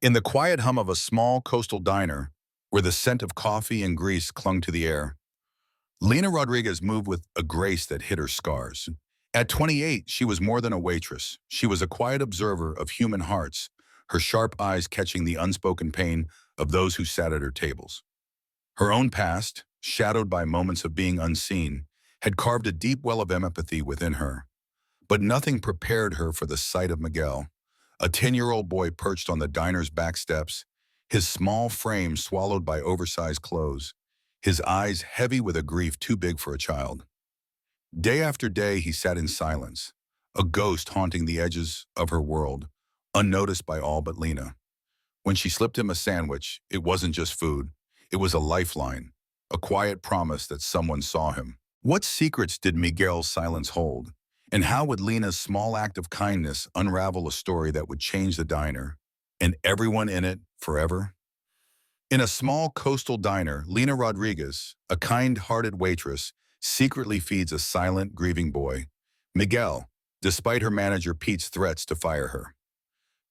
In the quiet hum of a small coastal diner, where the scent of coffee and grease clung to the air, Lena Rodriguez moved with a grace that hid her scars. At 28, she was more than a waitress. She was a quiet observer of human hearts, her sharp eyes catching the unspoken pain of those who sat at her tables. Her own past, shadowed by moments of being unseen, had carved a deep well of empathy within her. But nothing prepared her for the sight of Miguel, a 10-year-old boy perched on the diner's back steps, his small frame swallowed by oversized clothes, his eyes heavy with a grief too big for a child. Day after day he sat in silence, a ghost haunting the edges of her world, unnoticed by all but Lena. When she slipped him a sandwich, it wasn't just food, it was a lifeline, a quiet promise that someone saw him. What secrets did Miguel's silence hold? And how would Lena's small act of kindness unravel a story that would change the diner and everyone in it forever? In a small coastal diner, Lena Rodriguez, a kind-hearted waitress, secretly feeds a silent, grieving boy, Miguel, despite her manager Pete's threats to fire her.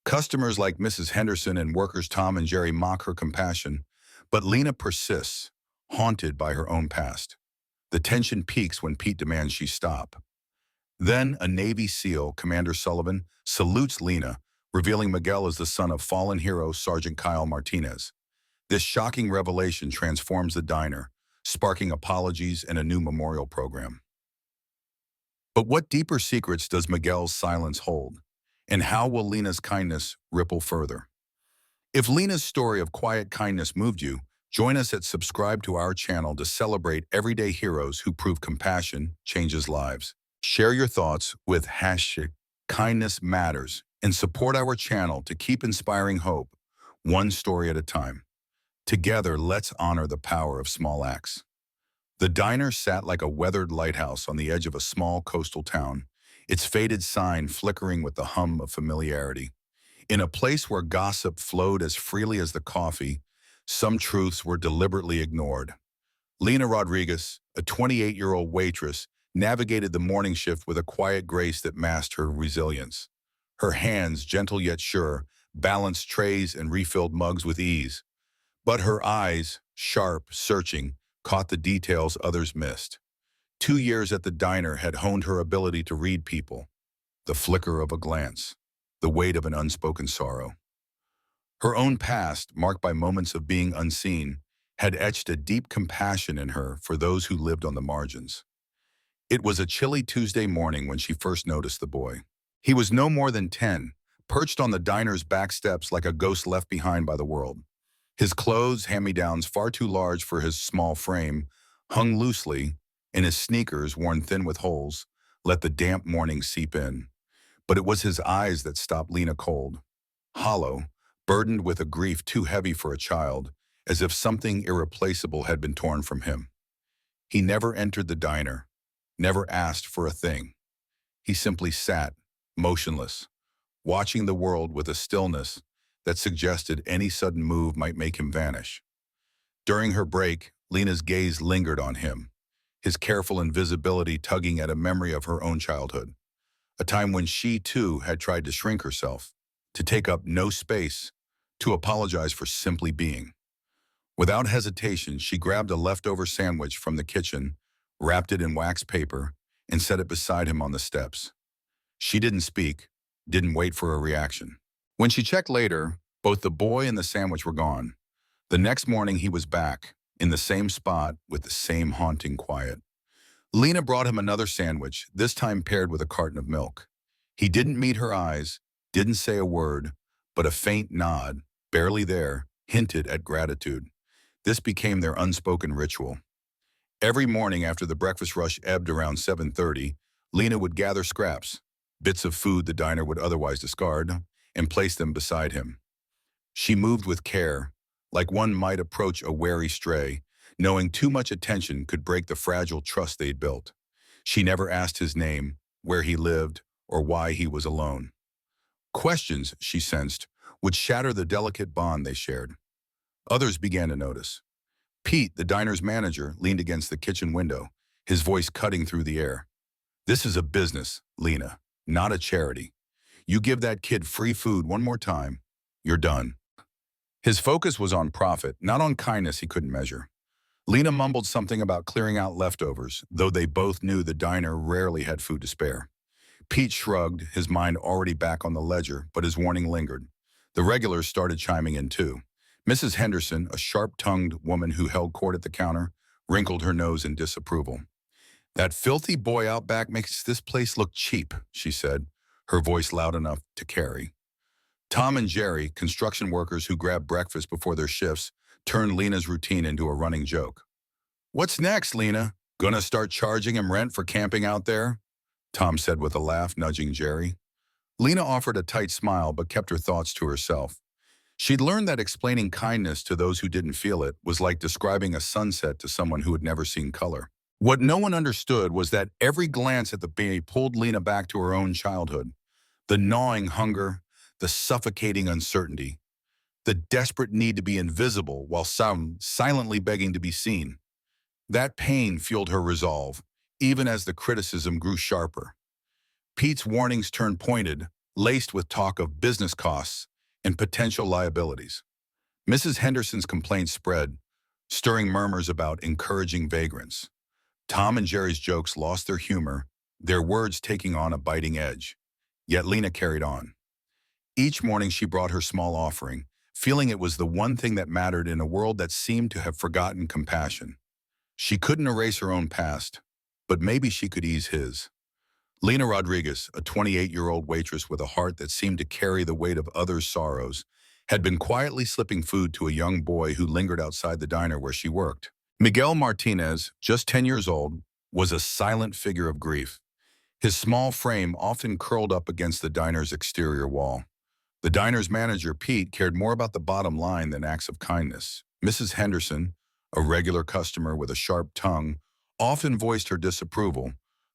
Customers like Mrs. Henderson and workers Tom and Jerry mock her compassion, but Lena persists, haunted by her own past. The tension peaks when Pete demands she stop. Then a Navy SEAL, Commander Sullivan, salutes Lena, revealing Miguel as the son of fallen hero Sergeant Kyle Martinez. This shocking revelation transforms the diner, sparking apologies and a new memorial program. But what deeper secrets does Miguel's silence hold? And how will Lena's kindness ripple further? If Lena's story of quiet kindness moved you, join us at subscribe to our channel to celebrate everyday heroes who prove compassion changes lives. Share your thoughts with #KindnessMatters and support our channel to keep inspiring hope, one story at a time. Together, let's honor the power of small acts. The diner sat like a weathered lighthouse on the edge of a small coastal town, its faded sign flickering with the hum of familiarity. In a place where gossip flowed as freely as the coffee, some truths were deliberately ignored. Lena Rodriguez, a 28-year-old waitress, navigated the morning shift with a quiet grace that masked her resilience. Her hands, gentle yet sure, balanced trays and refilled mugs with ease. But her eyes, sharp, searching, caught the details others missed. 2 years at the diner had honed her ability to read people, the flicker of a glance, the weight of an unspoken sorrow. Her own past, marked by moments of being unseen, had etched a deep compassion in her for those who lived on the margins. It was a chilly Tuesday morning when she first noticed the boy. He was no more than 10, perched on the diner's back steps like a ghost left behind by the world. His clothes, hand-me-downs far too large for his small frame, hung loosely, and his sneakers, worn thin with holes, let the damp morning seep in. But it was his eyes that stopped Lena cold. Hollow, burdened with a grief too heavy for a child, as if something irreplaceable had been torn from him. He never entered the diner, never asked for a thing. He simply sat, motionless, watching the world with a stillness that suggested any sudden move might make him vanish. During her break, Lena's gaze lingered on him, his careful invisibility tugging at a memory of her own childhood, a time when she, too, had tried to shrink herself, to take up no space, to apologize for simply being. Without hesitation, she grabbed a leftover sandwich from the kitchen, wrapped it in wax paper, and set it beside him on the steps. She didn't speak, didn't wait for a reaction. When she checked later, both the boy and the sandwich were gone. The next morning he was back, in the same spot with the same haunting quiet. Lena brought him another sandwich, this time paired with a carton of milk. He didn't meet her eyes, didn't say a word, but a faint nod, barely there, hinted at gratitude. This became their unspoken ritual. Every morning after the breakfast rush ebbed around 7:30, Lena would gather scraps, bits of food the diner would otherwise discard, and place them beside him. She moved with care, like one might approach a wary stray, knowing too much attention could break the fragile trust they'd built. She never asked his name, where he lived, or why he was alone. Questions, she sensed, would shatter the delicate bond they shared. Others began to notice. Pete, the diner's manager, leaned against the kitchen window, his voice cutting through the air. "This is a business, Lena, not a charity. You give that kid free food one more time, you're done." His focus was on profit, not on kindness he couldn't measure. Lena mumbled something about clearing out leftovers, though they both knew the diner rarely had food to spare. Pete shrugged, his mind already back on the ledger, but his warning lingered. The regulars started chiming in too. Mrs. Henderson, a sharp-tongued woman who held court at the counter, wrinkled her nose in disapproval. "That filthy boy out back makes this place look cheap," she said, her voice loud enough to carry. Tom and Jerry, construction workers who grabbed breakfast before their shifts, turned Lena's routine into a running joke. "What's next, Lena? Gonna start charging him rent for camping out there?" Tom said with a laugh, nudging Jerry. Lena offered a tight smile but kept her thoughts to herself. She'd learned that explaining kindness to those who didn't feel it was like describing a sunset to someone who had never seen color. What no one understood was that every glance at the bay pulled Lena back to her own childhood. The gnawing hunger, the suffocating uncertainty, the desperate need to be invisible while some silently begging to be seen. That pain fueled her resolve, even as the criticism grew sharper. Pete's warnings turned pointed, laced with talk of business costs and potential liabilities. Mrs. Henderson's complaints spread, stirring murmurs about encouraging vagrants. Tom and Jerry's jokes lost their humor, their words taking on a biting edge. Yet Lena carried on. Each morning she brought her small offering, feeling it was the one thing that mattered in a world that seemed to have forgotten compassion. She couldn't erase her own past, but maybe she could ease his. Lena Rodriguez, a 28-year-old waitress with a heart that seemed to carry the weight of others' sorrows, had been quietly slipping food to a young boy who lingered outside the diner where she worked. Miguel Martinez, just 10 years old, was a silent figure of grief. His small frame often curled up against the diner's exterior wall. The diner's manager, Pete, cared more about the bottom line than acts of kindness. Mrs. Henderson, a regular customer with a sharp tongue, often voiced her disapproval,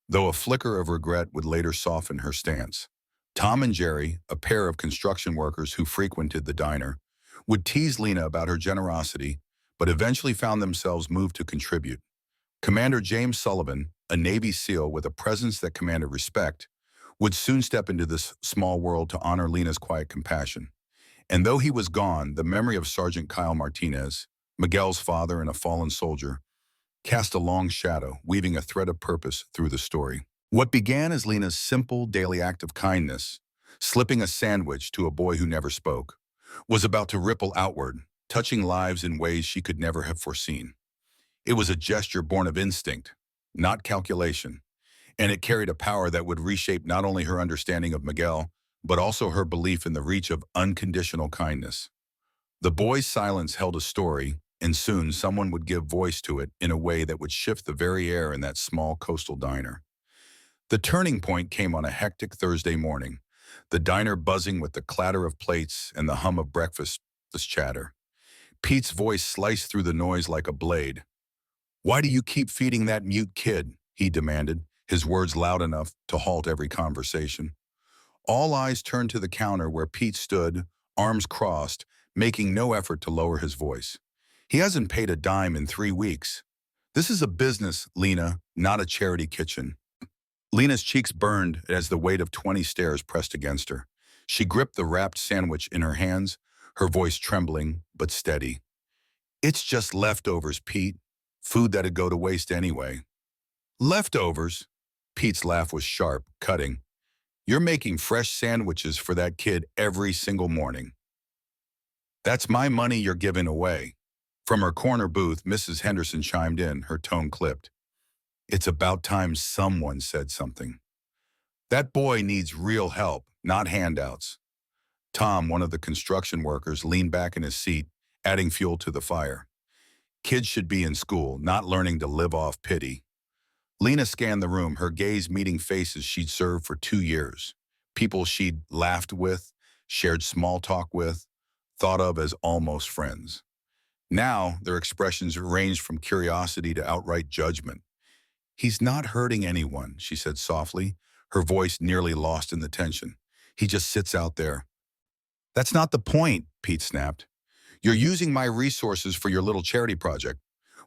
though a flicker of regret would later soften her stance. Tom and Jerry, a pair of construction workers who frequented the diner, would tease Lena about her generosity, but eventually found themselves moved to contribute. Commander James Sullivan, a Navy SEAL with a presence that commanded respect, would soon step into this small world to honor Lena's quiet compassion. And though he was gone, the memory of Sergeant Kyle Martinez, Miguel's father and a fallen soldier, cast a long shadow, weaving a thread of purpose through the story. What began as Lena's simple daily act of kindness, slipping a sandwich to a boy who never spoke, was about to ripple outward, touching lives in ways she could never have foreseen. It was a gesture born of instinct, not calculation, and it carried a power that would reshape not only her understanding of Miguel, but also her belief in the reach of unconditional kindness. The boy's silence held a story, and soon someone would give voice to it in a way that would shift the very air in that small coastal diner. The turning point came on a hectic Thursday morning, the diner buzzing with the clatter of plates and the hum of breakfast chatter. Pete's voice sliced through the noise like a blade. "Why do you keep feeding that mute kid?" he demanded, his words loud enough to halt every conversation. All eyes turned to the counter where Pete stood, arms crossed, making no effort to lower his voice. "He hasn't paid a dime in 3 weeks. This is a business, Lena, not a charity kitchen." Lena's cheeks burned as the weight of 20 stares pressed against her. She gripped the wrapped sandwich in her hands, her voice trembling but steady. "It's just leftovers, Pete. Food that'd go to waste anyway." "Leftovers?" Pete's laugh was sharp, cutting. "You're making fresh sandwiches for that kid every single morning. That's my money you're giving away." From her corner booth, Mrs. Henderson chimed in, her tone clipped. "It's about time someone said something. That boy needs real help, not handouts." Tom, one of the construction workers, leaned back in his seat, adding fuel to the fire. "Kids should be in school, not learning to live off pity." Lena scanned the room, her gaze meeting faces she'd served for 2 years. People she'd laughed with, shared small talk with, thought of as almost friends. Now, their expressions ranged from curiosity to outright judgment. "He's not hurting anyone," she said softly, her voice nearly lost in the tension. "He just sits out there." "That's not the point," Pete snapped. "You're using my resources for your little charity project.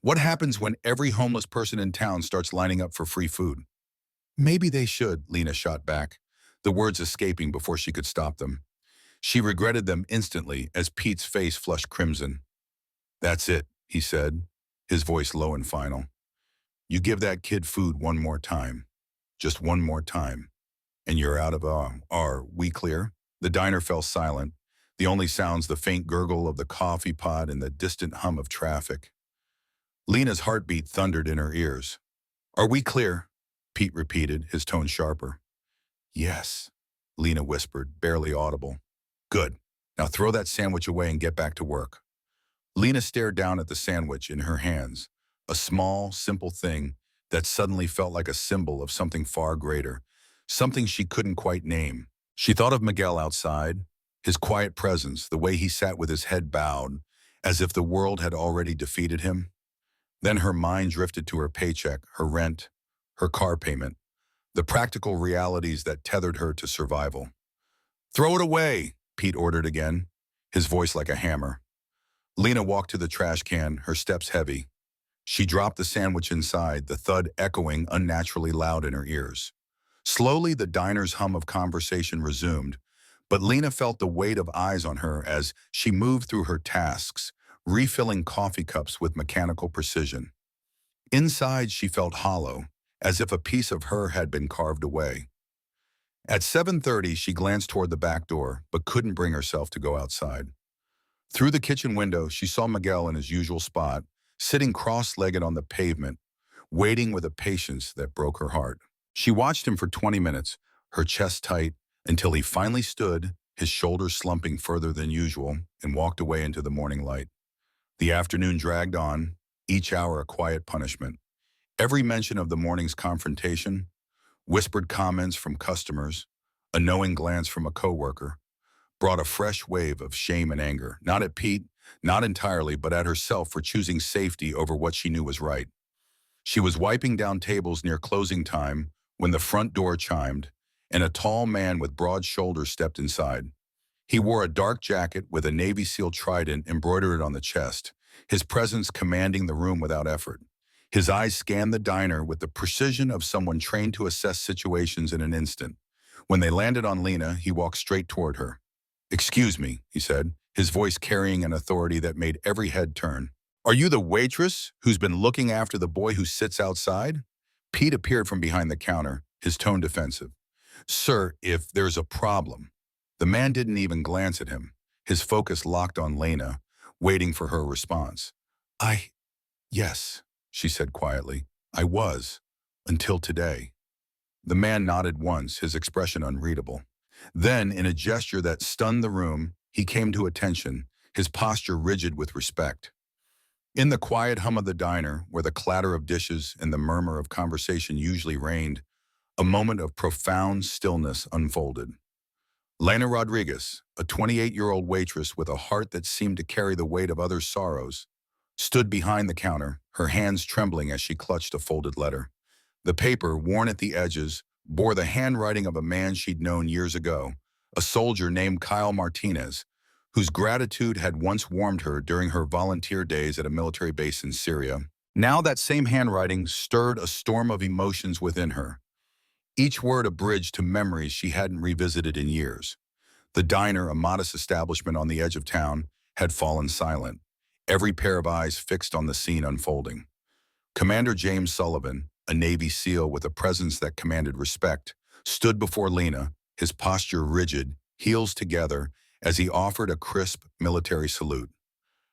What happens when every homeless person in town starts lining up for free food?" "Maybe they should," Lena shot back, the words escaping before she could stop them. She regretted them instantly as Pete's face flushed crimson. "That's it," he said, his voice low and final. "You give that kid food one more time, just one more time, and you're out of are we clear?" The diner fell silent, the only sounds the faint gurgle of the coffee pot and the distant hum of traffic. Lena's heartbeat thundered in her ears. "Are we clear?" Pete repeated, his tone sharper. "Yes," Lena whispered, barely audible. "Good. Now throw that sandwich away and get back to work." Lena stared down at the sandwich in her hands, a small, simple thing that suddenly felt like a symbol of something far greater, something she couldn't quite name. She thought of Miguel outside, his quiet presence, the way he sat with his head bowed, as if the world had already defeated him. Then her mind drifted to her paycheck, her rent, her car payment, the practical realities that tethered her to survival. "Throw it away," Pete ordered again, his voice like a hammer. Lena walked to the trash can, her steps heavy. She dropped the sandwich inside, the thud echoing unnaturally loud in her ears. Slowly, the diner's hum of conversation resumed, but Lena felt the weight of eyes on her as she moved through her tasks, refilling coffee cups with mechanical precision. Inside, she felt hollow, as if a piece of her had been carved away. At 7:30, she glanced toward the back door, but couldn't bring herself to go outside. Through the kitchen window, she saw Miguel in his usual spot, sitting cross-legged on the pavement, waiting with a patience that broke her heart. She watched him for 20 minutes, her chest tight, until he finally stood, his shoulders slumping further than usual, and walked away into the morning light. The afternoon dragged on, each hour a quiet punishment. Every mention of the morning's confrontation, whispered comments from customers, a knowing glance from a coworker, brought a fresh wave of shame and anger, not at Pete, not entirely, but at herself for choosing safety over what she knew was right. She was wiping down tables near closing time when the front door chimed, and a tall man with broad shoulders stepped inside. He wore a dark jacket with a Navy SEAL trident embroidered on the chest, his presence commanding the room without effort. His eyes scanned the diner with the precision of someone trained to assess situations in an instant. When they landed on Lena, he walked straight toward her. "Excuse me," he said, his voice carrying an authority that made every head turn. "Are you the waitress who's been looking after the boy who sits outside?" Pete appeared from behind the counter, his tone defensive. "Sir, if there's a problem." The man didn't even glance at him, his focus locked on Lena, waiting for her response. Yes, she said quietly. "I was, until today." The man nodded once, his expression unreadable. Then, in a gesture that stunned the room, he came to attention, his posture rigid with respect. In the quiet hum of the diner, where the clatter of dishes and the murmur of conversation usually reigned, a moment of profound stillness unfolded. Lena Rodriguez, a 28-year-old waitress with a heart that seemed to carry the weight of others' sorrows, stood behind the counter, her hands trembling as she clutched a folded letter. The paper, worn at the edges, bore the handwriting of a man she'd known years ago, a soldier named Kyle Martinez, whose gratitude had once warmed her during her volunteer days at a military base in Syria. Now that same handwriting stirred a storm of emotions within her, each word a bridge to memories she hadn't revisited in years. The diner, a modest establishment on the edge of town, had fallen silent, every pair of eyes fixed on the scene unfolding. Commander James Sullivan, a Navy SEAL with a presence that commanded respect, stood before Lena, his posture rigid, heels together, as he offered a crisp military salute.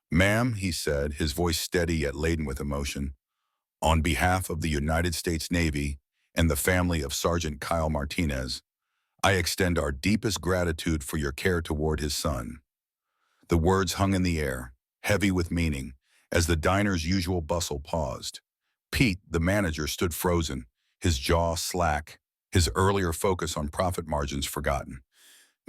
"Ma'am," he said, his voice steady yet laden with emotion, "on behalf of the United States Navy and the family of Sergeant Kyle Martinez, I extend our deepest gratitude for your care toward his son." The words hung in the air, heavy with meaning, as the diner's usual bustle paused. Pete, the manager, stood frozen, his jaw slack, his earlier focus on profit margins forgotten.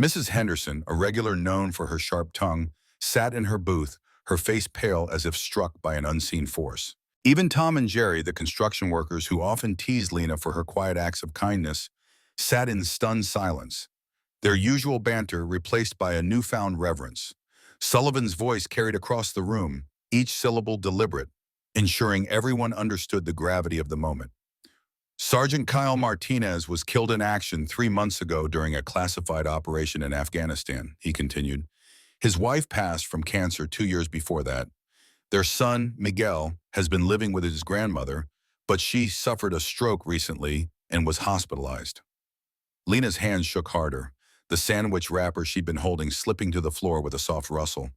Mrs. Henderson, a regular known for her sharp tongue, sat in her booth, her face pale as if struck by an unseen force. Even Tom and Jerry, the construction workers who often teased Lena for her quiet acts of kindness, sat in stunned silence, their usual banter replaced by a newfound reverence. Sullivan's voice carried across the room, each syllable deliberate, ensuring everyone understood the gravity of the moment. Sergeant Kyle Martinez was killed in action 3 months ago during a classified operation in Afghanistan, he continued. His wife passed from cancer 2 years before that. Their son, Miguel, has been living with his grandmother, but she suffered a stroke recently and was hospitalized. Lena's hands shook harder, the sandwich wrapper she'd been holding slipping to the floor with a soft rustle.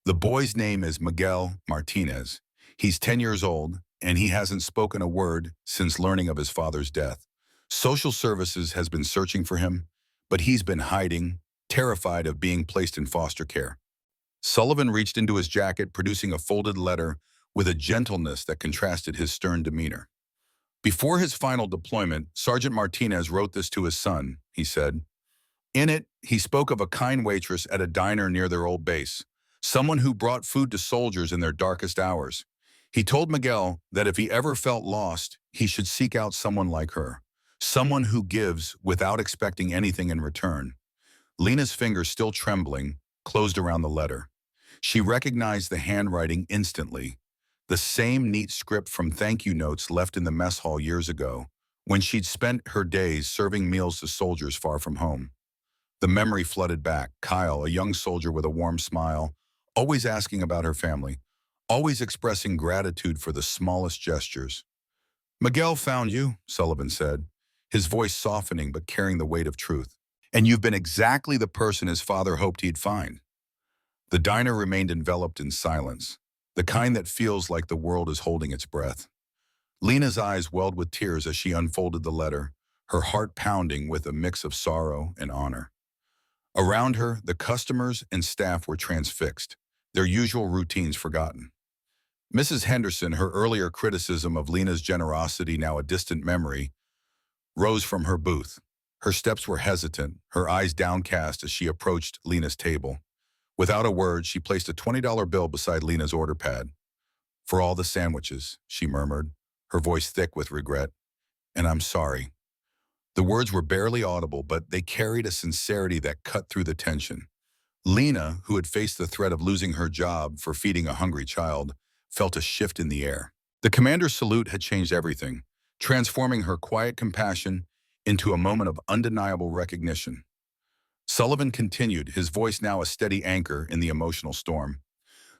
The boy's name is Miguel Martinez. He's 10 years old, and he hasn't spoken a word since learning of his father's death. Social services has been searching for him, but he's been hiding, terrified of being placed in foster care. Sullivan reached into his jacket, producing a folded letter with a gentleness that contrasted his stern demeanor. Before his final deployment, Sergeant Martinez wrote this to his son, he said. In it, he spoke of a kind waitress at a diner near their old base, someone who brought food to soldiers in their darkest hours. He told Miguel that if he ever felt lost, he should seek out someone like her, someone who gives without expecting anything in return. Lena's fingers, still trembling, closed around the letter. She recognized the handwriting instantly, the same neat script from thank you notes left in the mess hall years ago, when she'd spent her days serving meals to soldiers far from home. The memory flooded back. Kyle, a young soldier with a warm smile, always asking about her family, always expressing gratitude for the smallest gestures. Miguel found you, Sullivan said, his voice softening but carrying the weight of truth. And you've been exactly the person his father hoped he'd find. The diner remained enveloped in silence, the kind that feels like the world is holding its breath. Lena's eyes welled with tears as she unfolded the letter, her heart pounding with a mix of sorrow and honor. Around her, the customers and staff were transfixed, their usual routines forgotten. Mrs. Henderson, her earlier criticism of Lena's generosity now a distant memory, rose from her booth. Her steps were hesitant, her eyes downcast as she approached Lena's table. Without a word, she placed a $20 bill beside Lena's order pad. For all the sandwiches, she murmured, her voice thick with regret. And I'm sorry. The words were barely audible, but they carried a sincerity that cut through the tension. Lena, who had faced the threat of losing her job for feeding a hungry child, felt a shift in the air. The commander's salute had changed everything, transforming her quiet compassion into a moment of undeniable recognition. Sullivan continued, his voice now a steady anchor in the emotional storm.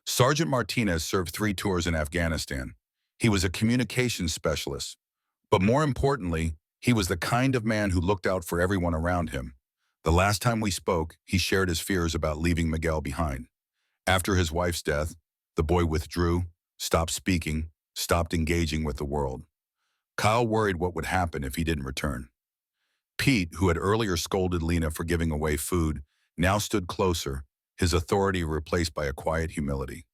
Sergeant Martinez served 3 tours in Afghanistan. He was a communications specialist, but more importantly, he was the kind of man who looked out for everyone around him. The last time we spoke, he shared his fears about leaving Miguel behind. After his wife's death, the boy withdrew, stopped speaking, stopped engaging with the world. Kyle worried what would happen if he didn't return. Pete, who had earlier scolded Lena for giving away food, now stood closer, his authority replaced by a quiet humility.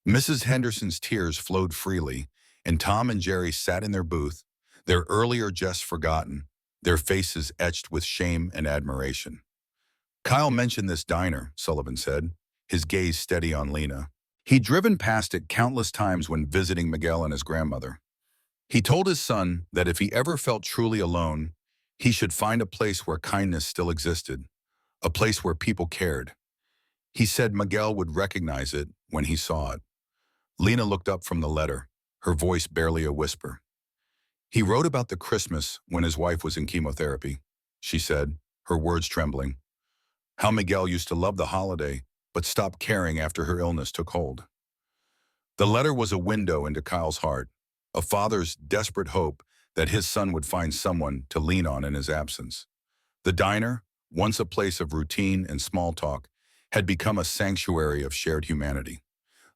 Mrs. Henderson's tears flowed freely, and Tom and Jerry sat in their booth, their earlier jests forgotten, their faces etched with shame and admiration. Kyle mentioned this diner, Sullivan said, his gaze steady on Lena. He'd driven past it countless times when visiting Miguel and his grandmother. He told his son that if he ever felt truly alone, he should find a place where kindness still existed, a place where people cared. He said Miguel would recognize it when he saw it. Lena looked up from the letter, her voice barely a whisper. He wrote about the Christmas when his wife was in chemotherapy, she said, her words trembling. How Miguel used to love the holiday, but stopped caring after her illness took hold. The letter was a window into Kyle's heart, a father's desperate hope that his son would find someone to lean on in his absence. The diner, once a place of routine and small talk, had become a sanctuary of shared humanity.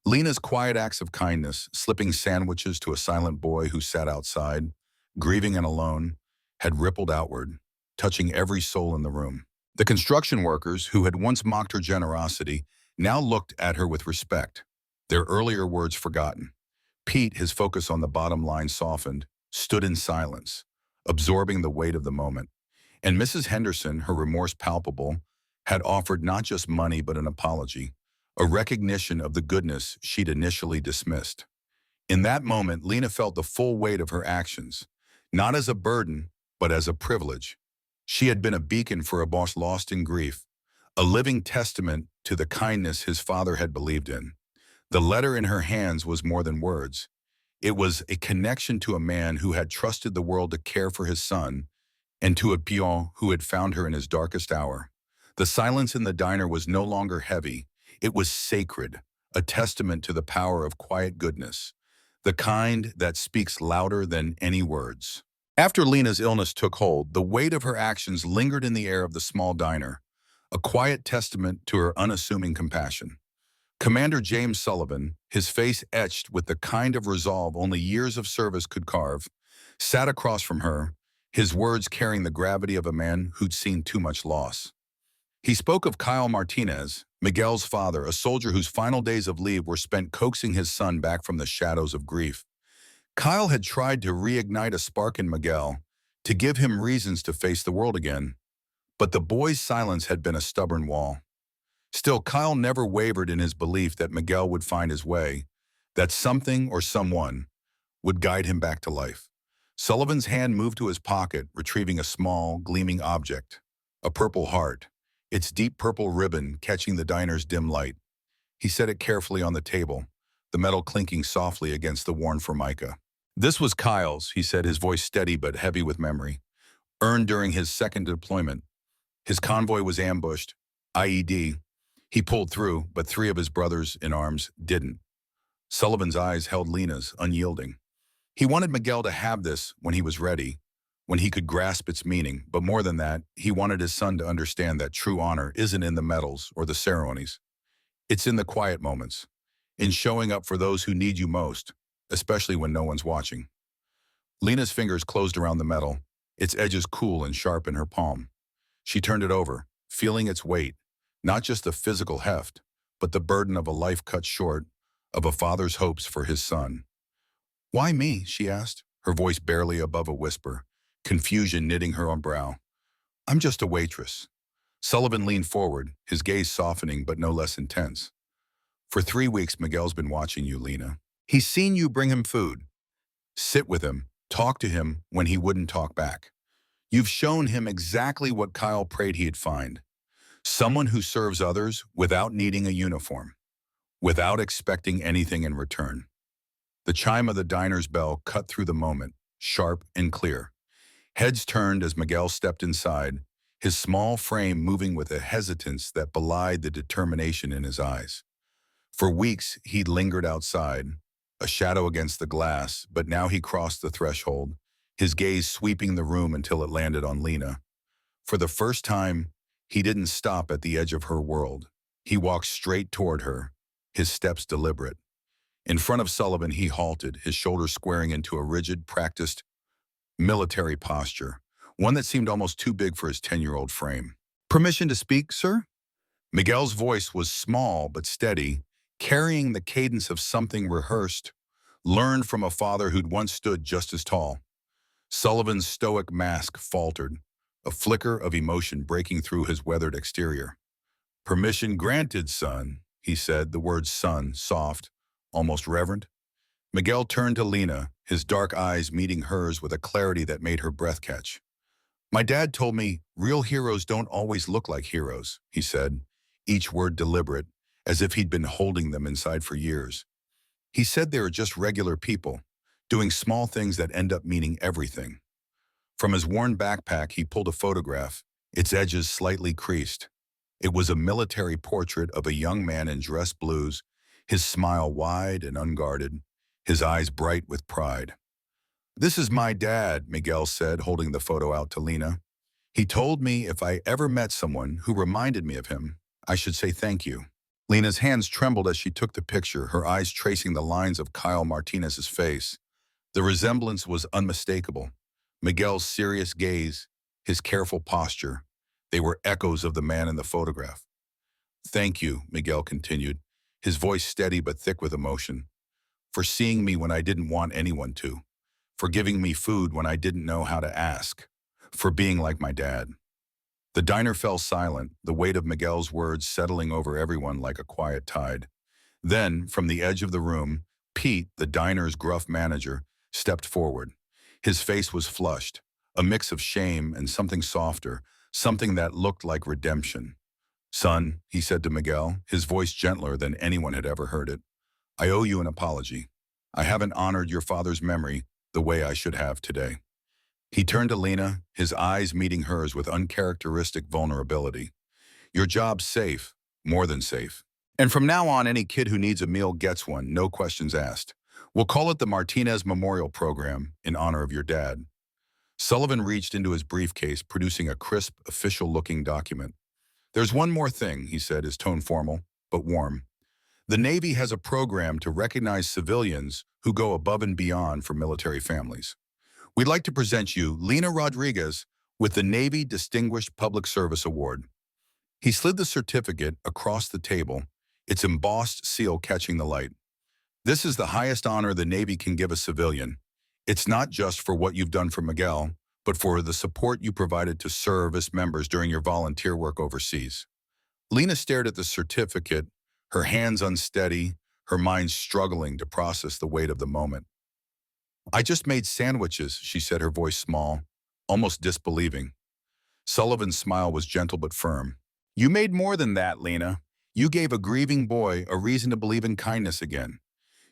Lena's quiet acts of kindness, slipping sandwiches to a silent boy who sat outside, grieving and alone, had rippled outward, touching every soul in the room. The construction workers, who had once mocked her generosity, now looked at her with respect, their earlier words forgotten. Pete, his focus on the bottom line softened, stood in silence, absorbing the weight of the moment. And Mrs. Henderson, her remorse palpable, had offered not just money but an apology, a recognition of the goodness she'd initially dismissed. In that moment, Lena felt the full weight of her actions, not as a burden, but as a privilege. She had been a beacon for a boss lost in grief, a living testament to the kindness his father had believed in. The letter in her hands was more than words. It was a connection to a man who had trusted the world to care for his son and to a peon who had found her in his darkest hour. The silence in the diner was no longer heavy. It was sacred, a testament to the power of quiet goodness, the kind that speaks louder than any words. After Lena's illness took hold, the weight of her actions lingered in the air of the small diner, a quiet testament to her unassuming compassion. Commander James Sullivan, his face etched with the kind of resolve only years of service could carve, sat across from her, his words carrying the gravity of a man who'd seen too much loss. He spoke of Kyle Martinez, Miguel's father, a soldier whose final days of leave were spent coaxing his son back from the shadows of grief. Kyle had tried to reignite a spark in Miguel, to give him reasons to face the world again, but the boy's silence had been a stubborn wall. Still, Kyle never wavered in his belief that Miguel would find his way, that something or someone would guide him back to life. Sullivan's hand moved to his pocket, retrieving a small, gleaming object, a purple heart, its deep purple ribbon catching the diner's dim light. He set it carefully on the table, the metal clinking softly against the worn formica. "This was Kyle's," he said, his voice steady but heavy with memory. "Earned during his second deployment. His convoy was ambushed. IED. He pulled through, but 3 of his brothers in arms didn't." Sullivan's eyes held Lena's, unyielding. He wanted Miguel to have this when he was ready, when he could grasp its meaning, but more than that, he wanted his son to understand that true honor isn't in the medals or the ceremonies. It's in the quiet moments, in showing up for those who need you most, especially when no one's watching. Lena's fingers closed around the metal, its edges cool and sharp in her palm. She turned it over, feeling its weight, not just the physical heft, but the burden of a life cut short, of a father's hopes for his son. "Why me?" she asked, her voice barely above a whisper, confusion knitting her own brow. "I'm just a waitress." Sullivan leaned forward, his gaze softening but no less intense. "For 3 weeks, Miguel's been watching you, Lena. He's seen you bring him food, sit with him, talk to him when he wouldn't talk back. You've shown him exactly what Kyle prayed he'd find. Someone who serves others without needing a uniform, without expecting anything in return." The chime of the diner's bell cut through the moment, sharp and clear. Heads turned as Miguel stepped inside, his small frame moving with a hesitance that belied the determination in his eyes. For weeks, he'd lingered outside, a shadow against the glass, but now he crossed the threshold, his gaze sweeping the room until it landed on Lena. For the first time, he didn't stop at the edge of her world. He walked straight toward her, his steps deliberate. In front of Sullivan, he halted, his shoulders squaring into a rigid, practiced, military posture, one that seemed almost too big for his 10-year-old frame. "Permission to speak, sir?" Miguel's voice was small but steady, carrying the cadence of something rehearsed, learned from a father who'd once stood just as tall. Sullivan's stoic mask faltered, a flicker of emotion breaking through his weathered exterior. "Permission granted, son," he said, the word son soft, almost reverent. Miguel turned to Lena, his dark eyes meeting hers with a clarity that made her breath catch. "My dad told me real heroes don't always look like heroes," he said, each word deliberate, as if he'd been holding them inside for years. "He said they were just regular people, doing small things that end up meaning everything." From his worn backpack, he pulled a photograph, its edges slightly creased. It was a military portrait of a young man in dress blues, his smile wide and unguarded, his eyes bright with pride. "This is my dad," Miguel said, holding the photo out to Lena. "He told me if I ever met someone who reminded me of him, I should say thank you." Lena's hands trembled as she took the picture, her eyes tracing the lines of Kyle Martinez's face. The resemblance was unmistakable. Miguel's serious gaze, his careful posture, they were echoes of the man in the photograph. "Thank you," Miguel continued, his voice steady but thick with emotion, "for seeing me when I didn't want anyone to, for giving me food when I didn't know how to ask, for being like my dad." The diner fell silent, the weight of Miguel's words settling over everyone like a quiet tide. Then, from the edge of the room, Pete, the diner's gruff manager, stepped forward. His face was flushed, a mix of shame and something softer, something that looked like redemption. "Son," he said to Miguel, his voice gentler than anyone had ever heard it, "I owe you an apology. I haven't honored your father's memory the way I should have today. He turned to Lena, his eyes meeting hers with uncharacteristic vulnerability. Your job's safe, more than safe. And from now on, any kid who needs a meal gets one, no questions asked. We'll call it the Martinez Memorial Program in honor of your dad. Sullivan reached into his briefcase, producing a crisp, official-looking document. There's one more thing, he said, his tone formal, but warm. The Navy has a program to recognize civilians who go above and beyond for military families. We'd like to present you, Lena Rodriguez, with the Navy Distinguished Public Service Award. He slid the certificate across the table, its embossed seal catching the light. This is the highest honor the Navy can give a civilian. It's not just for what you've done for Miguel, but for the support you provided to service members during your volunteer work overseas. Lena stared at the certificate, her hands unsteady, her mind struggling to process the weight of the moment. I just made sandwiches, she said, her voice small, almost disbelieving. Sullivan's smile was gentle but firm. You made more than that, Lena. You gave a grieving boy a reason to believe in kindness again.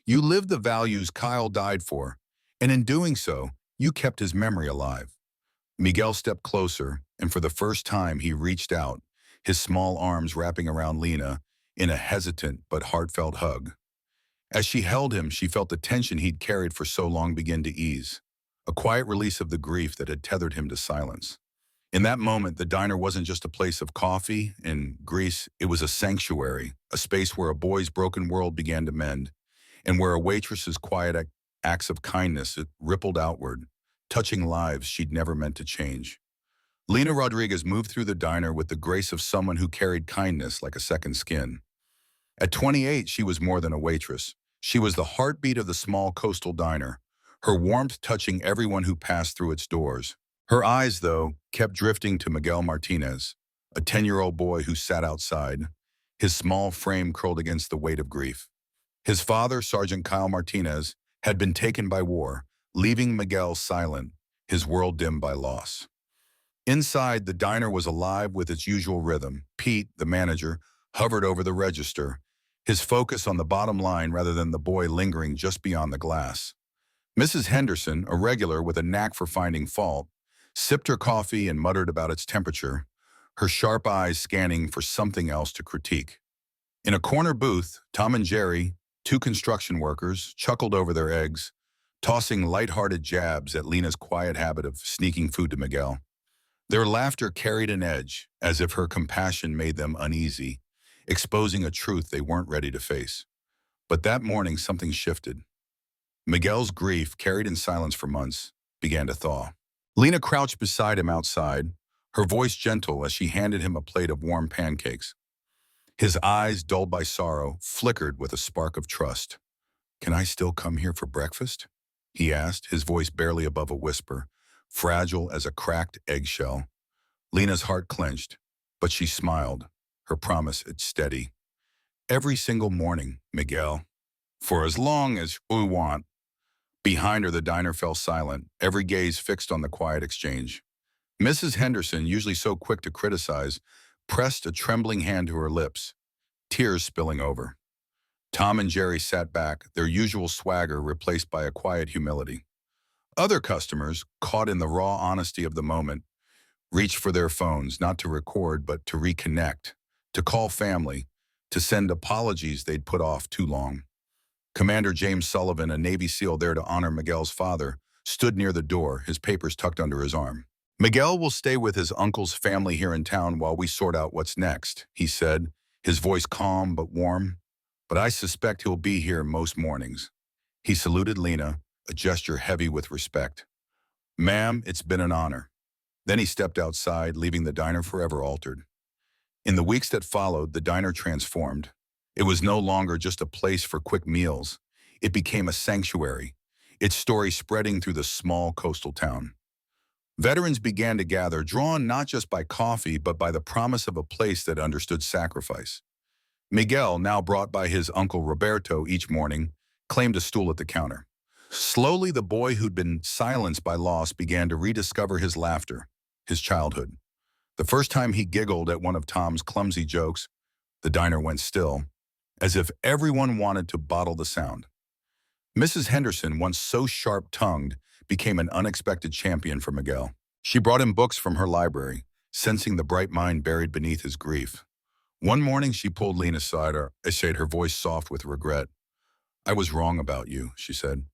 You lived the values Kyle died for, and in doing so, you kept his memory alive. Miguel stepped closer, and for the first time he reached out, his small arms wrapping around Lena in a hesitant but heartfelt hug. As she held him, she felt the tension he'd carried for so long begin to ease, a quiet release of the grief that had tethered him to silence. In that moment, the diner wasn't just a place of coffee and grease, it was a sanctuary, a space where a boy's broken world began to mend, and where a waitress's quiet acts of kindness rippled outward, touching lives she'd never meant to change. Lena Rodriguez moved through the diner with the grace of someone who carried kindness like a second skin. At 28, she was more than a waitress. She was the heartbeat of the small coastal diner, her warmth touching everyone who passed through its doors. Her eyes, though, kept drifting to Miguel Martinez, a 10-year-old boy who sat outside, his small frame curled against the weight of grief. His father, Sergeant Kyle Martinez, had been taken by war, leaving Miguel silent, his world dimmed by loss. Inside, the diner was alive with its usual rhythm. Pete, the manager, hovered over the register, his focus on the bottom line rather than the boy lingering just beyond the glass. Mrs. Henderson, a regular with a knack for finding fault, sipped her coffee and muttered about its temperature, her sharp eyes scanning for something else to critique. In a corner booth, Tom and Jerry, two construction workers, chuckled over their eggs, tossing light-hearted jabs at Lena's quiet habit of sneaking food to Miguel. Their laughter carried an edge, as if her compassion made them uneasy, exposing a truth they weren't ready to face. But that morning, something shifted. Miguel's grief, carried in silence for months, began to thaw. Lena crouched beside him outside, her voice gentle as she handed him a plate of warm pancakes. His eyes, dulled by sorrow, flickered with a spark of trust. "Can I still come here for breakfast?" he asked, his voice barely above a whisper, fragile as a cracked eggshell. Lena's heart clenched, but she smiled, her promise steady. "Every single morning, Miguel. For as long as we want." Behind her, the diner fell silent, every gaze fixed on the quiet exchange. Mrs. Henderson, usually so quick to criticize, pressed a trembling hand to her lips, tears spilling over. Tom and Jerry sat back, their usual swagger replaced by a quiet humility. Other customers, caught in the raw honesty of the moment, reached for their phones, not to record but to reconnect, to call family, to send apologies they'd put off too long. Commander James Sullivan, a Navy SEAL there to honor Miguel's father, stood near the door, his papers tucked under his arm. "Miguel will stay with his uncle's family here in town while we sort out what's next," he said, his voice calm but warm. "But I suspect he'll be here most mornings." He saluted Lena, a gesture heavy with respect. "Ma'am, it's been an honor." Then he stepped outside, leaving the diner forever altered. In the weeks that followed, the diner transformed. It was no longer just a place for quick meals. It became a sanctuary, its story spreading through the small coastal town. Veterans began to gather, drawn not just by coffee, but by the promise of a place that understood sacrifice. Miguel, now brought by his uncle Roberto each morning, claimed a stool at the counter. Slowly, the boy who'd been silenced by loss began to rediscover his laughter, his childhood. The first time he giggled at one of Tom's clumsy jokes, the diner went still, as if everyone wanted to bottle the sound. Mrs. Henderson, once so sharp-tongued, became an unexpected champion for Miguel. She brought him books from her library, sensing the bright mind buried beneath his grief. One morning, she pulled Lena aside, her voice soft with regret. "I was wrong about you," she said.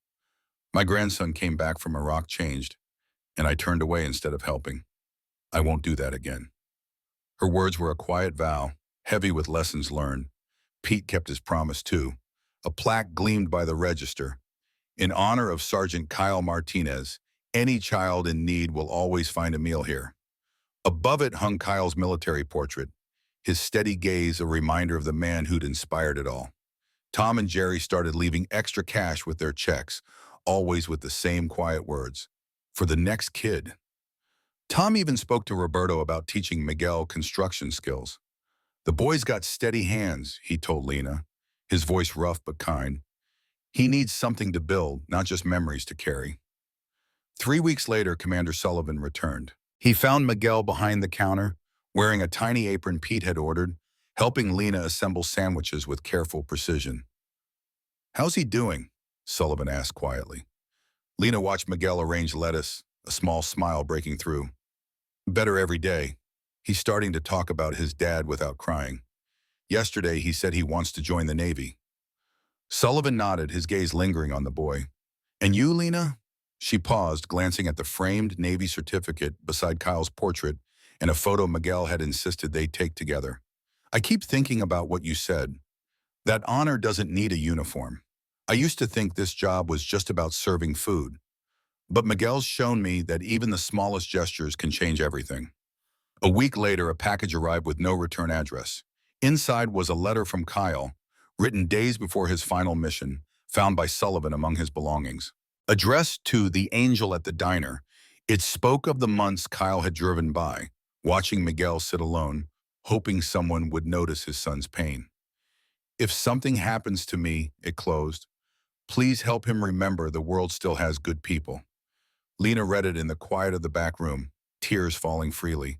"My grandson came back from Iraq changed, and I turned away instead of helping. I won't do that again." Her words were a quiet vow, heavy with lessons learned. Pete kept his promise too. A plaque gleamed by the register. "In honor of Sergeant Kyle Martinez, any child in need will always find a meal here." Above it hung Kyle's military portrait, his steady gaze a reminder of the man who'd inspired it all. Tom and Jerry started leaving extra cash with their checks, always with the same quiet words. "For the next kid." Tom even spoke to Roberto about teaching Miguel construction skills. "The boy's got steady hands," he told Lena, his voice rough but kind. "He needs something to build, not just memories to carry." 3 weeks later, Commander Sullivan returned. He found Miguel behind the counter, wearing a tiny apron Pete had ordered, helping Lena assemble sandwiches with careful precision. "How's he doing?" Sullivan asked quietly. Lena watched Miguel arrange lettuce, a small smile breaking through. "Better every day. He's starting to talk about his dad without crying. Yesterday, he said he wants to join the Navy." Sullivan nodded, his gaze lingering on the boy. "And you, Lena?" She paused, glancing at the framed Navy certificate beside Kyle's portrait and a photo Miguel had insisted they take together. "I keep thinking about what you said. That honor doesn't need a uniform. I used to think this job was just about serving food. But Miguel's shown me that even the smallest gestures can change everything." A week later, a package arrived with no return address. Inside was a letter from Kyle, written days before his final mission, found by Sullivan among his belongings. Addressed to the angel at the diner, it spoke of the months Kyle had driven by, watching Miguel sit alone, hoping someone would notice his son's pain. "If something happens to me," it closed, "please help him remember the world still has good people." Lena read it in the quiet of the back room, tears falling freely.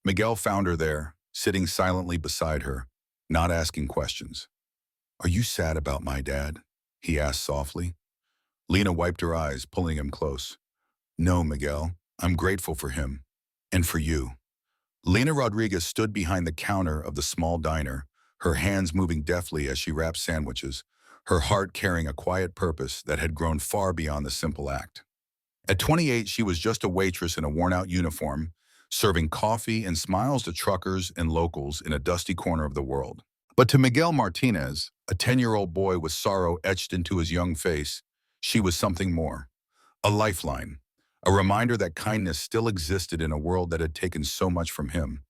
Miguel found her there, sitting silently beside her, not asking questions. "Are you sad about my dad?" he asked softly. Lena wiped her eyes, pulling him close. "No, Miguel, I'm grateful for him. And for you." Lena Rodriguez stood behind the counter of the small diner, her hands moving deftly as she wrapped sandwiches, her heart carrying a quiet purpose that had grown far beyond the simple act. At 28, she was just a waitress in a worn-out uniform, serving coffee and smiles to truckers and locals in a dusty corner of the world. But to Miguel Martinez, a 10-year-old boy with sorrow etched into his young face, she was something more. A lifeline, a reminder that kindness still existed in a world that had taken so much from him.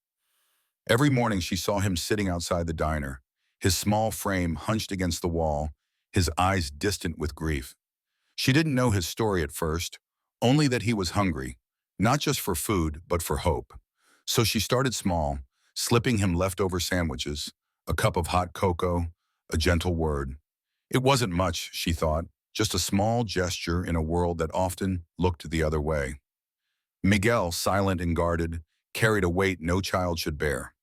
Every morning she saw him sitting outside the diner, his small frame hunched against the wall, his eyes distant with grief. She didn't know his story at first, only that he was hungry, not just for food, but for hope. So she started small, slipping him leftover sandwiches, a cup of hot cocoa, a gentle word. It wasn't much, she thought, just a small gesture in a world that often looked the other way. Miguel, silent and guarded, carried a weight no child should bear.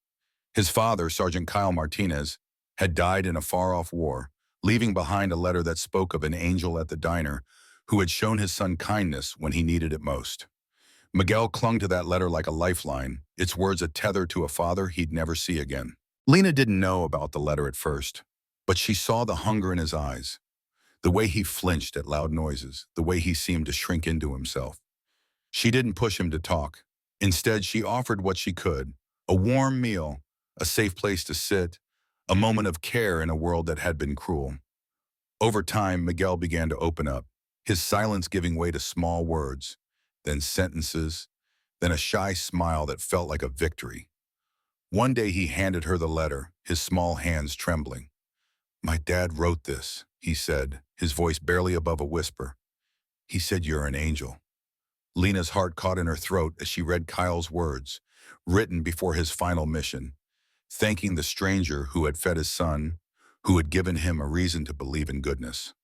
His father, Sergeant Kyle Martinez, had died in a far-off war, leaving behind a letter that spoke of an angel at the diner who had shown his son kindness when he needed it most. Miguel clung to that letter like a lifeline, its words a tether to a father he'd never see again. Lena didn't know about the letter at first, but she saw the hunger in his eyes, the way he flinched at loud noises, the way he seemed to shrink into himself. She didn't push him to talk. Instead, she offered what she could, a warm meal, a safe place to sit, a moment of care in a world that had been cruel. Over time, Miguel began to open up, his silence giving way to small words, then sentences, then a shy smile that felt like a victory. One day he handed her the letter, his small hands trembling. "My dad wrote this," he said, his voice barely above a whisper. "He said you're an angel." Lena's heart caught in her throat as she read Kyle's words, written before his final mission, thanking the stranger who had fed his son, who had given him a reason to believe in goodness.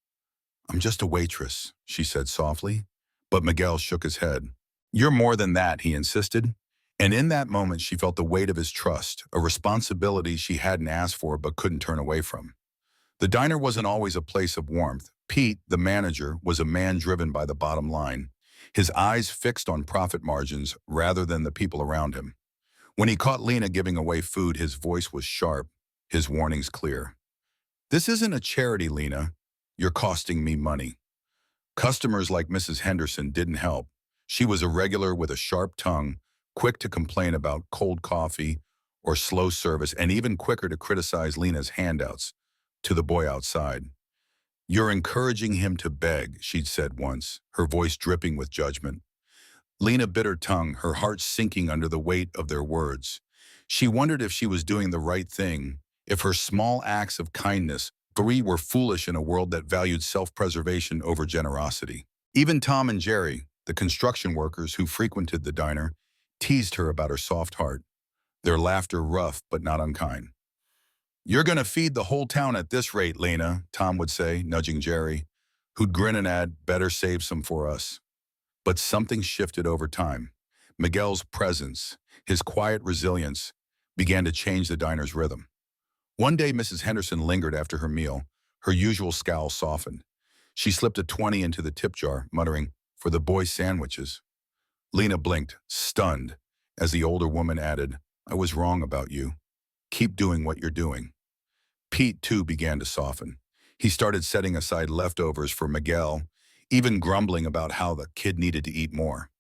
"I'm just a waitress," she said softly, but Miguel shook his head. "You're more than that," he insisted. And in that moment, she felt the weight of his trust, a responsibility she hadn't asked for but couldn't turn away from. The diner wasn't always a place of warmth. Pete, the manager, was a man driven by the bottom line, his eyes fixed on profit margins rather than the people around him. When he caught Lena giving away food, his voice was sharp, his warnings clear. "This isn't a charity, Lena. You're costing me money." Customers like Mrs. Henderson didn't help. She was a regular with a sharp tongue, quick to complain about cold coffee or slow service, and even quicker to criticize Lena's handouts to the boy outside. "You're encouraging him to beg," she'd said once, her voice dripping with judgment. Lena bit her tongue, her heart sinking under the weight of their words. She wondered if she was doing the right thing, if her small acts of kindness were foolish in a world that valued self-preservation over generosity. Even Tom and Jerry, the construction workers who frequented the diner, teased her about her soft heart, their laughter rough but not unkind. "You're going to feed the whole town at this rate, Lena," Tom would say, nudging Jerry, who'd grin and add, "Better save some for us." But something shifted over time. Miguel's presence, his quiet resilience, began to change the diner's rhythm. One day, Mrs. Henderson lingered after her meal. Her usual scowl softened. She slipped a 20 into the tip jar, muttering, "For the boys' sandwiches." Lena blinked, stunned, as the older woman added, "I was wrong about you. Keep doing what you're doing." Pete, too, began to soften. He started setting aside leftovers for Miguel, even grumbling about how the kid needed to eat more.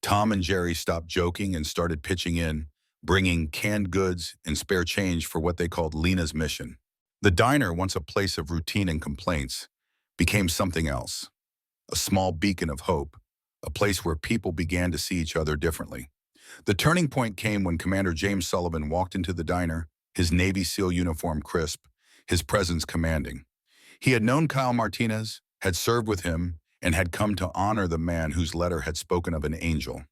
Tom and Jerry stopped joking and started pitching in, bringing canned goods and spare change for what they called Lena's mission. The diner, once a place of routine and complaints, became something else, a small beacon of hope, a place where people began to see each other differently. The turning point came when Commander James Sullivan walked into the diner, his Navy SEAL uniform crisp, his presence commanding. He had known Kyle Martinez, had served with him, and had come to honor the man whose letter had spoken of an angel.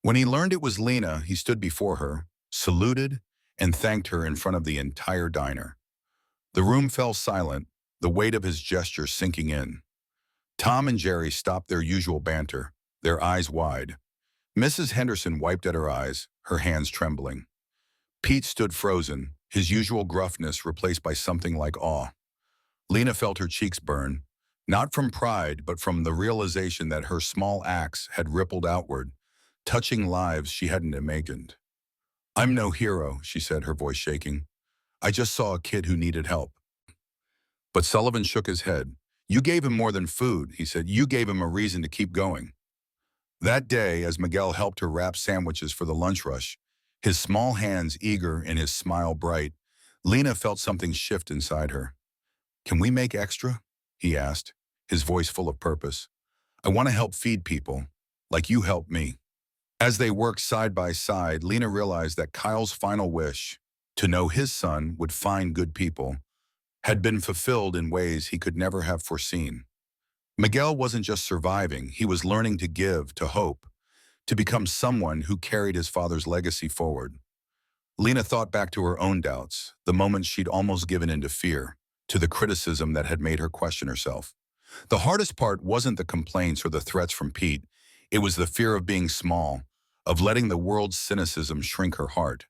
When he learned it was Lena, he stood before her, saluted, and thanked her in front of the entire diner. The room fell silent, the weight of his gesture sinking in. Tom and Jerry stopped their usual banter, their eyes wide. Mrs. Henderson wiped at her eyes, her hands trembling. Pete stood frozen, his usual gruffness replaced by something like awe. Lena felt her cheeks burn, not from pride, but from the realization that her small acts had rippled outward, touching lives she hadn't imagined. "I'm no hero," she said, her voice shaking. "I just saw a kid who needed help." But Sullivan shook his head. "You gave him more than food," he said. "You gave him a reason to keep going." That day, as Miguel helped her wrap sandwiches for the lunch rush, his small hands eager and his smile bright, Lena felt something shift inside her. "Can we make extra?" he asked, his voice full of purpose. "I want to help feed people, like you helped me." As they worked side by side, Lena realized that Kyle's final wish, to know his son would find good people, had been fulfilled in ways he could never have foreseen. Miguel wasn't just surviving, he was learning to give, to hope, to become someone who carried his father's legacy forward. Lena thought back to her own doubts, the moments she'd almost given into fear, to the criticism that had made her question herself. The hardest part wasn't the complaints or the threats from Pete. It was the fear of being small, of letting the world's cynicism shrink her heart.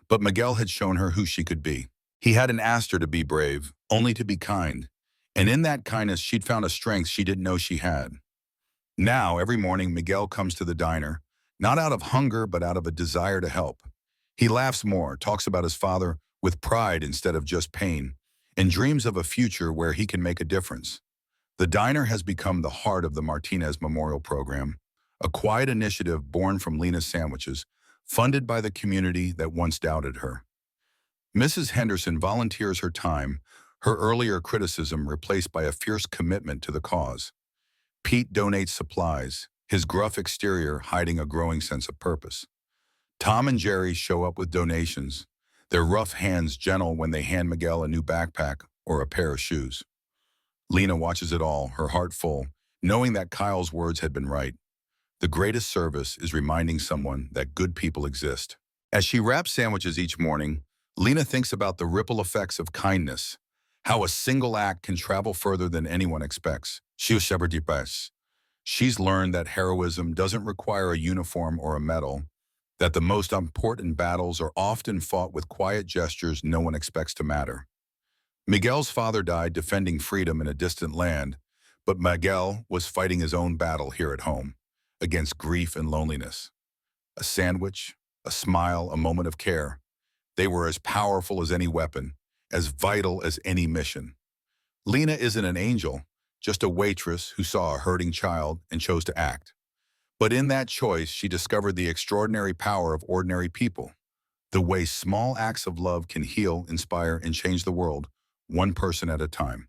But Miguel had shown her who she could be. He hadn't asked her to be brave, only to be kind. And in that kindness, she'd found a strength she didn't know she had. Now, every morning, Miguel comes to the diner, not out of hunger, but out of a desire to help. He laughs more, talks about his father with pride instead of just pain, and dreams of a future where he can make a difference. The diner has become the heart of the Martinez Memorial Program, a quiet initiative born from Lena's sandwiches, funded by the community that once doubted her. Mrs. Henderson volunteers her time, her earlier criticism replaced by a fierce commitment to the cause. Pete donates supplies, his gruff exterior hiding a growing sense of purpose. Tom and Jerry show up with donations, their rough hands gentle when they hand Miguel a new backpack or a pair of shoes. Lena watches it all, her heart full, knowing that Kyle's words had been right. The greatest service is reminding someone that good people exist. As she wraps sandwiches each morning, Lena thinks about the ripple effects of kindness, how a single act can travel further than anyone expects. She's learned that heroism doesn't require a uniform or a medal, that the most important battles are often fought with quiet gestures no one expects to matter. Miguel's father died defending freedom in a distant land, But Miguel was fighting his own battle here at home, against grief and loneliness. A sandwich, a smile, a moment of care. They were as powerful as any weapon, as vital as any mission. Lena isn't an angel, just a waitress who saw a hurting child and chose to act. But in that choice, she discovered the extraordinary power of ordinary people, the way small acts of love can heal, inspire, and change the world, one person at a time.